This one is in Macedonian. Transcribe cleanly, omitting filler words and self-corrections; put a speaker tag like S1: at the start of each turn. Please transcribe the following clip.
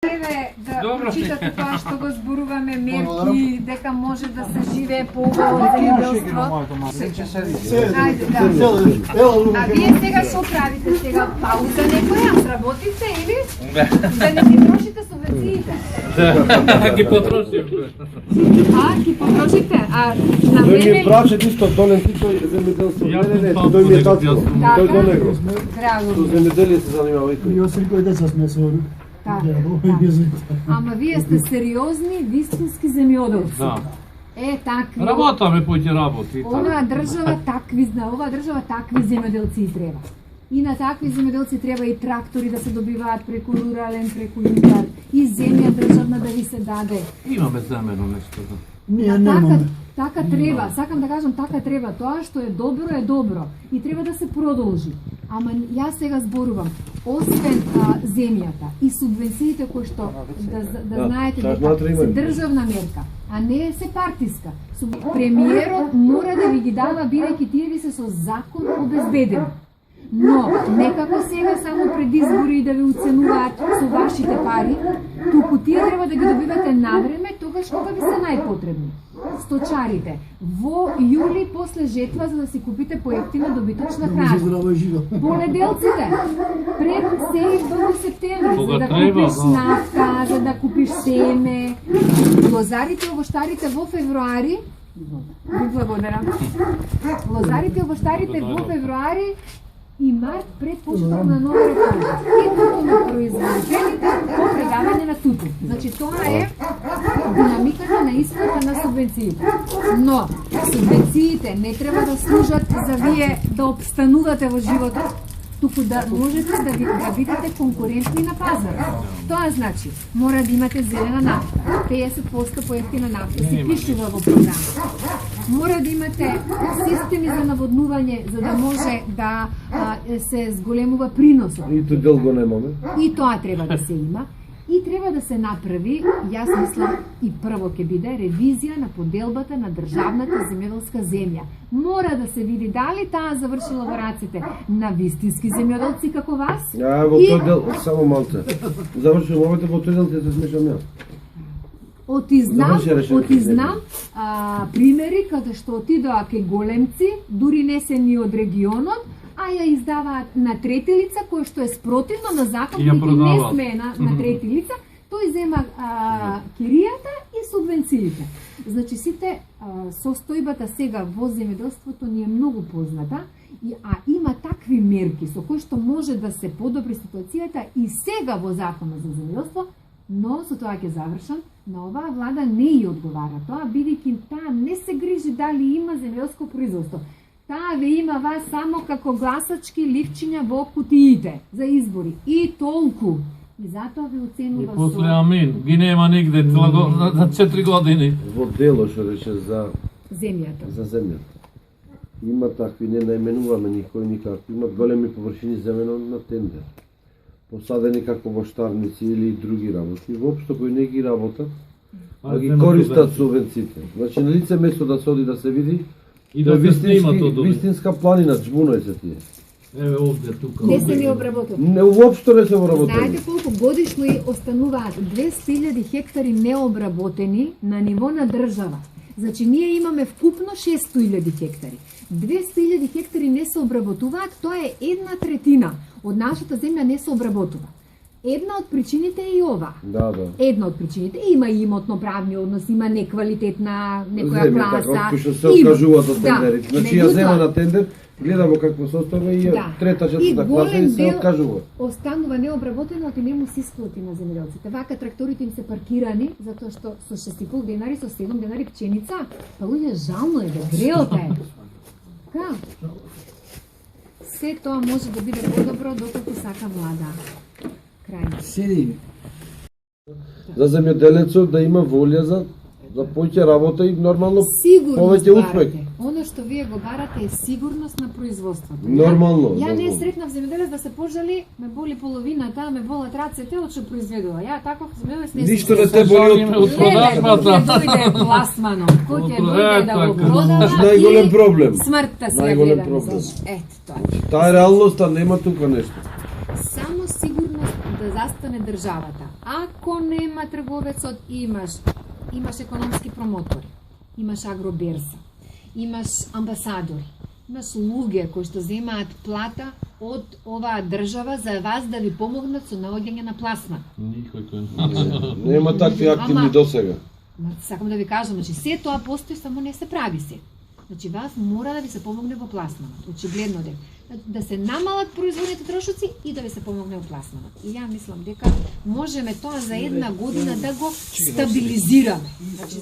S1: Еве да читате тоа што го зборуваме мерки, дека може да се живее поубаво од земјоделство. Ајде, да. А вие сега што правите сега? Пауза некоја? Сработите или? Да не ги трошите субвенциите?
S2: Да, ги потрошим.
S1: Ги потрошите? На
S3: Тој ми
S1: време...
S3: прачет исто Долен Титој земјоделство. Не, тој ми е татко. Тој до него. Со земјоделие се занимава и тој.
S4: Јас рекој деца сме со
S1: Ама вие сте сериозни, вистински земјоделци.
S2: Да.
S1: Такви.
S2: Работаме поќе работи.
S1: Оваа држава такви земјоделци треба. И на такви земјоделци треба и трактори да се добиваат преку рурален, преку интер, и земја државна да ви се даде.
S2: Имаме земено нешто.
S4: Ние немаме.
S1: Така треба, сакам да кажам така треба, тоа што е добро и треба да се продолжи. Ама јас сега зборувам, освен земјата и субвенциите кои што да знаете дека се државна мерка, а не се партиска. Премиерот мора да ви ги дава бидејќи тие ви се со закон обезбедени. Но некако сега само пред избори да ви уценуваат со вашите пари, туку тие треба да ги добивате навреме тогаш кога ви се најпотребни. Сточарите во јули после жетва за да си купите поевтина добиточна храна. Поледелците пред сејба во септември за да купиш нафта, за да купиш семе. Лозарите и овоштарите во февруари. Благодарам. Лозарите и овоштарите во февруари и март пред почеток на нова реколта. И туто на производителите по предавање на туто. Значи тоа е динамиката на исплата на субвенциите. Но субвенциите не треба да служат за вие да обстанувате во животот, туку да можете да бидете конкурентни на пазарот. Тоа значи, мора да имате зелена нафта, 50% поевтина нафта се пишува во програма. Мора да имате системи за наводнување, за да може да се зголемува приносот.
S3: И тој дел го немаме.
S1: И тоа треба да се има. И треба да се направи, јас мислам, и прво ќе биде ревизија на поделбата на државната земјоделска земја. Мора да се види дали таа завршила во раците на вистински земјоделци како вас.
S3: Во тој дел, само малце. Завршувам овојте, во тој дел ќе се смешам јас.
S1: Оти знам примери каде што отидоа кај големци, дури не се ни од регионот, а ја издаваат на трети лица, кој што е спротивно на закон, кој не смее на трети лица, тој зема киријата и субвенциите. Значи сите состојбата сега во земјоделството ни е многу позната, а има такви мерки со кои што може да се подобри ситуацијата и сега во законот за земјоделство, но со тоа ќе завршам, на оваа влада не ја одговара тоа, бидејќи таа не се грижи дали има земјоделско производство. Таа ве има вас само како гласачки ливчиња во кутиите за избори. И толку. И затоа ве оценува
S2: и после амин. Ги нема нигде за 4 години.
S3: Во дело што рече за
S1: земјата.
S3: За земјата. Има такви, не наименуваме никој никако. Имат големи површини земено на тендер. Посадени како воштарници или други работи. Воопшто кои не ги работат, а ги користат субвенциите. Значи на лице место да се оди да се види,
S2: и да се снима тоа.
S3: Вистинска планина, джбуној се тие.
S2: Еве овде тука.
S1: Не се ни обработува.
S3: Не, уопшто не се обработува.
S1: Знаете колку годишно и остануваат 200.000 хектари необработени на ниво на држава. Значи ние имаме вкупно 600.000 хектари. 200.000 хектари не се обработуваат, тоа е 1/3 од нашата земја не се обработува. Една од причините е и ова.
S3: Да.
S1: Една од причините. Има и имотно-правни односи, има неквалитетна некоја класа.
S3: Така што се откажуваат од тендерите. Значи ја зема на тендер, гледа во какво состојба и трета, четврта класа и се откажува.
S1: Останува необработено, и не му се исплати на земјоделците. Вака тракторите им се паркирани затоа што со 6,5 денари, со 7 денари пченица, па луѓе жално е, греота е. Ка? Се тоа може да биде подобро доколку сака влада. Крај.
S4: Седи.
S3: За земјоделецот да има волја за повеќе работа и нормално повеќе успех.
S1: Оно што вие го барате е сигурност на производството.
S3: Нормално.
S1: Ја не сретнав земјоделец да се пожали, ме боли половината, ме болат рацете од што произведува. Ја таков земјоделец не се.
S3: Ништо не те боли од
S2: продажбата.
S1: Дојде пластмано. Кој ќе дојде да го продава?
S3: Најголем проблем.
S1: Смртта си ја гледаме. Ето тоа.
S3: Таа е реалноста, нема тука нешто.
S1: Само сигурност да застане државата. Ако нема трговецот, имаш економски промотори, имаш агроберса, имаш амбасадори, имаш луѓе кои што земаат плата од оваа држава за вас да ви помогнат со наоѓање на пласман.
S2: Никој тој
S3: Нема такви активни досега.
S1: Сакам да ви кажам, значи се тоа постои, само не се прави се. Значи вас мора да ви се помогне во пласманот. Очигледно да се намалат производните трошоци и да ви се помогне во пласманот. И ја мислам дека можеме тоа за една година да го стабилизираме. Значи